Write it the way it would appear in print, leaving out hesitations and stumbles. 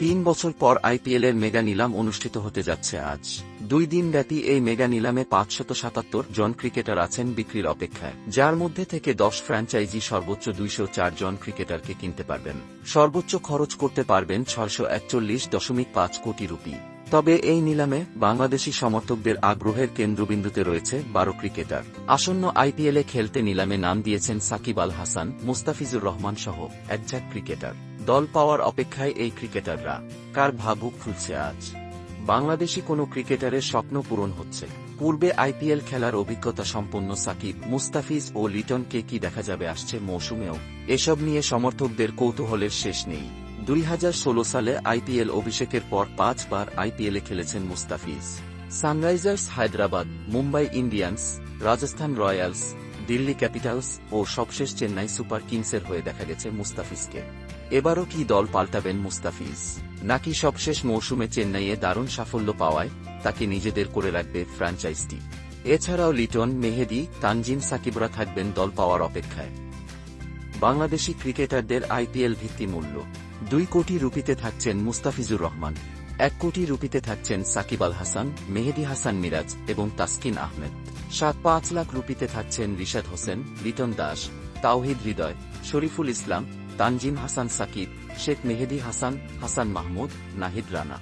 3 বছর পর আইপিএলের মেগা নিলাম অনুষ্ঠিত হতে যাচ্ছে আজ। 2 দিনব্যাপী এই মেগা নিলামে 577 জন ক্রিকেটার আছেন বিক্রির অপেক্ষায়, যার মধ্যে থেকে 10 ফ্র্যাঞ্চাইজি সর্বোচ্চ 204 জন ক্রিকেটারকে কিনতে পারবেন। সর্বোচ্চ খরচ করতে পারবেন 641.5 কোটি রুপি। তবে এই নিলামে বাংলাদেশি সমর্থকদের আগ্রহের কেন্দ্রবিন্দুতে রয়েছে 12 ক্রিকেটার। আসন্ন আইপিএলে খেলতে নিলামে নাম দিয়েছেন সাকিব আল হাসান, মুস্তাফিজুর রহমান সহ একঝাঁক ক্রিকেটার। দল পাওয়ার অপেক্ষায় এই ক্রিকেটাররা। কার ভাবুক খুলছে আজ। বাংলাদেশি কোনো ক্রিকেটারের স্বপ্ন পূরণ হচ্ছে। পূর্বে আইপিএল খেলার অভিজ্ঞতা সম্পন্ন সাকিব, মুস্তাফিজ ও লিটনকে কি দেখা যাবে আসছে মৌসুমেও? এসব নিয়ে সমর্থকদের কৌতূহলের শেষ নেই। 2016 সালে আইপিএল অভিষেকের পর 5 বার আইপিএলে খেলেছেন Mustafiz. Sunrisers Hyderabad, Mumbai Indians, Rajasthan Royals, Delhi Capitals ও সবশেষ চেন্নাই সুপার কিংসের হয়ে দেখা গেছে মুস্তাফিজকে। এবারও কি দল পাল্টাবেন মুস্তাফিজ, নাকি সবশেষ মৌসুমে চেন্নাইয়ে দারুণ সাফল্য পাওয়ায় তাকে নিজেদের করে রাখবে ফ্র্যাঞ্চাইজিটি? এছাড়াও লিটন, মেহেদী, তানজিম, সাকিবরা থাকবেন দল পাওয়ার অপেক্ষায়। বাংলাদেশি ক্রিকেটারদের আইপিএল ভিত্তি মূল্য 2 কোটি রুপিতে থাকছেন মুস্তাফিজুর রহমান, 1 কোটি রুপিতে থাকছেন সাকিব আল হাসান, মেহেদী হাসান মিরাজ এবং তাসকিন আহমেদ। 5 লাখ রুপিতে থাকছেন রিশাদ হোসেন, লিটন দাস, তাওহিদ হৃদয়, শরীফুল ইসলাম, তানজিম হাসান সাকিব, শেখ মেহেদী হাসান, হাসান মাহমুদ, নাহিদ রানা।